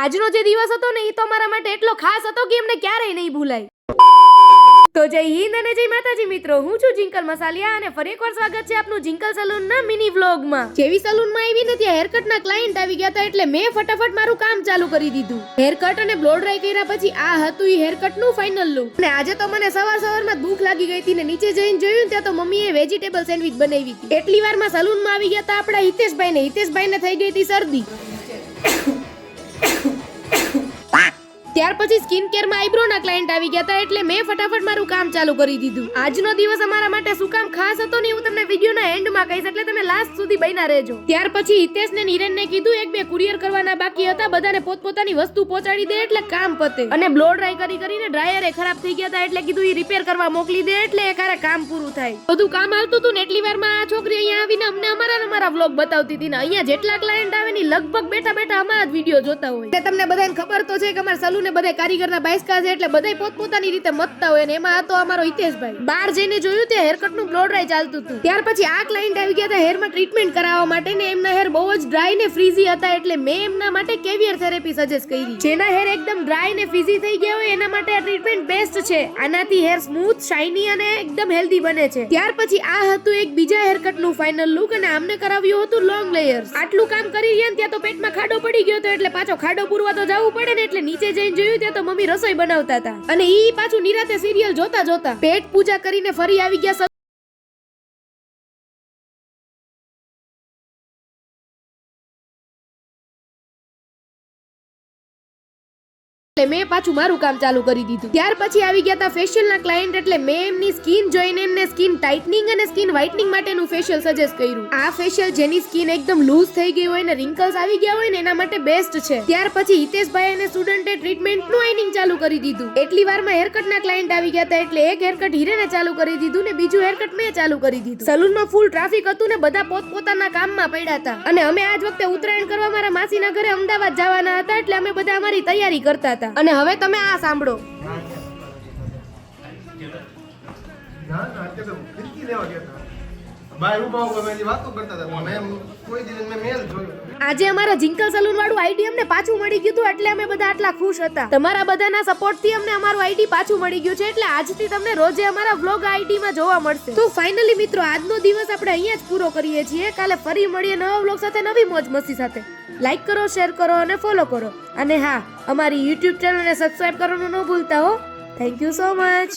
આજનો જે દિવસ હતો ને એ તો મારા માટે એટલો ખાસ હતો કે એમને ક્યારેય નહીં ભૂલાય. તો જય હિન્દ અને જય માતાજી મિત્રો, હું છું જિંકલ મસાલિયા અને ફરી એકવાર સ્વાગત છે આપનું જિંકલ સલૂનના મિની વ્લોગમાં. જેવી સલૂનમાં આવી ને ત્યાં હેરકટના ક્લાયન્ટ આવી ગયા હતા એટલે મેં ફટાફટ મારું કામ ચાલુ કરી દીધું. હેરકટ અને બ્લો ડ્રાય કર્યા પછી આ હતું ઈ હેરકટનું ફાઇનલ લુક. અને આજે તો મને સવારમાં ભૂખ લાગી ગઈ હતી ને નીચે જઈને જોયું ત્યાં તો મમ્મીએ વેજીટેબલ સેન્ડવિચ બનાવી હતી. એટલી વારમાં સલૂનમાં આવી ગયા હતા આપણા હિતેશભાઈને થઈ ગઈ હતી શરદી. ત્યાર પછી સ્કિન કેર માં આઈબ્રો ના ક્લાયન્ટ આવી ગયા હતા એટલે મેં ફટાફટ મારું કામ ચાલુ કરી દીધું. આજનો દિવસ અમારા માટે શું કામ ખાસ હતો ને હું તમને વિડિયોના એન્ડમાં કહીશ એટલે તમે લાસ્ટ સુધી બન્યા રહેજો. ત્યાર પછી હિતેશ ને નિરન ને કીધું એક બે કુરિયર કરવાના બાકી હતા, બધાને પોતપોતાની વસ્તુ પહોંચાડી દે એટલે કામ પતે. અને બ્લો ડ્રાય કરીને ડ્રાયરે ખરાબ થઈ ગયા હતા એટલે કીધું ઈ રિપેર કરવા મોકલી દે એટલે એકારે કામ પૂરું થાય. બધું કામ હાલતું હતું ને એટલી વારમાં આ છોકરી અહીંયા આવીને અમને અમારા વ્લોગ બતાવતી હતી ને અહીંયા જેટલા ક્લાયન્ટ આવે ને લગભગ બેઠા અમારા જ વિડિયો જોતા હોય. એટલે તમને બધાને ખબર તો છે કે અમારા સલૂન બધા કારીગરના બાયસ્કા છે એટલે બધા પોતપોતાની રીતે મતતા હોય ને એમાં હતો અમારો હિતેશભાઈ. બહાર જઈને જોયું તે હેરકટ નું બ્લો ડ્રાય ચાલતું હતું. ત્યાર પછી આ ક્લાયન્ટ આવી ગયા હતા હેરમાં ટ્રીટમેન્ટ કરાવવા માટે ને એમના હેર બહુ જ ડ્રાય ને ફ્રીઝી હતા એટલે મેં એમના માટે કેવિયર થેરેપી સજેસ્ટ કરી. જેના હેર એકદમ ડ્રાય ને ફ્રીઝી થઈ ગયા હોય એના માટે આ ટ્રીટમેન્ટ બેસ્ટ છે. આનાથી હેર સ્મૂથ, શાઇની અને એકદમ હેલ્ધી બને છે. ત્યાર પછી આ હતું એક બીજા હેરકટ નું ફાઇનલ લુક અને આમને કરાવ્યું હતું લોંગ લેયર્સ. આટલું કામ કરી રહ્યા ત્યાં તો પેટમાં ખાડો પડી ગયો હતો એટલે પાછો ખાડો પૂરવા તો જવું પડે ને એટલે નીચે જઈને જોયું ત્યાં તો મમ્મી રસોઈ બનાવતા હતા અને ઈ પાછું નિરાતે સિરિયલ જોતા પેટ પૂજા કરીને ફરી આવી ગયા. મેં પાછું મારું કામ ચાલુ કરી દીધું. ત્યાર પછી આવી ગયા હતા ફેશિયલ ના ક્લાયન્ટ એટલે મેં એમની સ્કિન જોઈને એમને સ્કિન ટાઇટનિંગ અને સ્કિન વ્હાઇટનિંગ માટેનું ફેશિયલ સજેસ્ટ કર્યું. આ ફેશિયલ જેની સ્કિન એકદમ લૂઝ થઈ ગઈ હોય ને રિંકલ્સ આવી ગયા હોય ને એના માટે બેસ્ટ છે. ત્યાર પછી હિતેશભાઈ અને સ્ટુડન્ટે ટ્રીટમેન્ટનું આઇનિંગ ચાલુ કરી દીધું. એટલી વારમાં હેરકટ ના ક્લાયન્ટ આવી ગયા હતા એટલે એક હેરકટ હિરેને ચાલુ કરી દીધું ને બીજું હેરકટ મેં ચાલુ કરી દીધું. સલૂનમાં ફૂલ ટ્રાફિક હતું ને બધા પોતપોતાના કામમાં પડ્યા હતા અને અમે આજ વખતે ઉત્તરાયણ કરવા મારા માસીના ઘરે અમદાવાદ જવાના હતા એટલે અમે બધા અમારી તૈયારી કરતા હતા. અને હવે તમે આ સાંભળો. આજે અમારા જિંકલ સલૂન વાળું આઈડી અમને પાછું મળી ગયું હતું એટલે અમે બધા આટલા ખુશ હતા. તમારા બધાના સપોર્ટ થી અમને અમારું આઈડી પાછું મળી ગયું છે એટલે આજથી તમને રોજે અમારા વ્લોગ આઈડી માં જોવા મળશે. તો ફાઇનલી મિત્રો આજનો દિવસ આપણે અહીંયા જ પૂરો કરીએ છીએ. કાલે ફરી મળીએ નવા વ્લોગ સાથે, નવી મોજ મસ્તી સાથે. લાઈક કરો, શેર કરો અને ફોલો કરો. અને હા, અમારી યુટ્યુબ ચેનલને સબસ્ક્રાઇબ કરવાનું ન ભૂલતા હો. Thank you so much.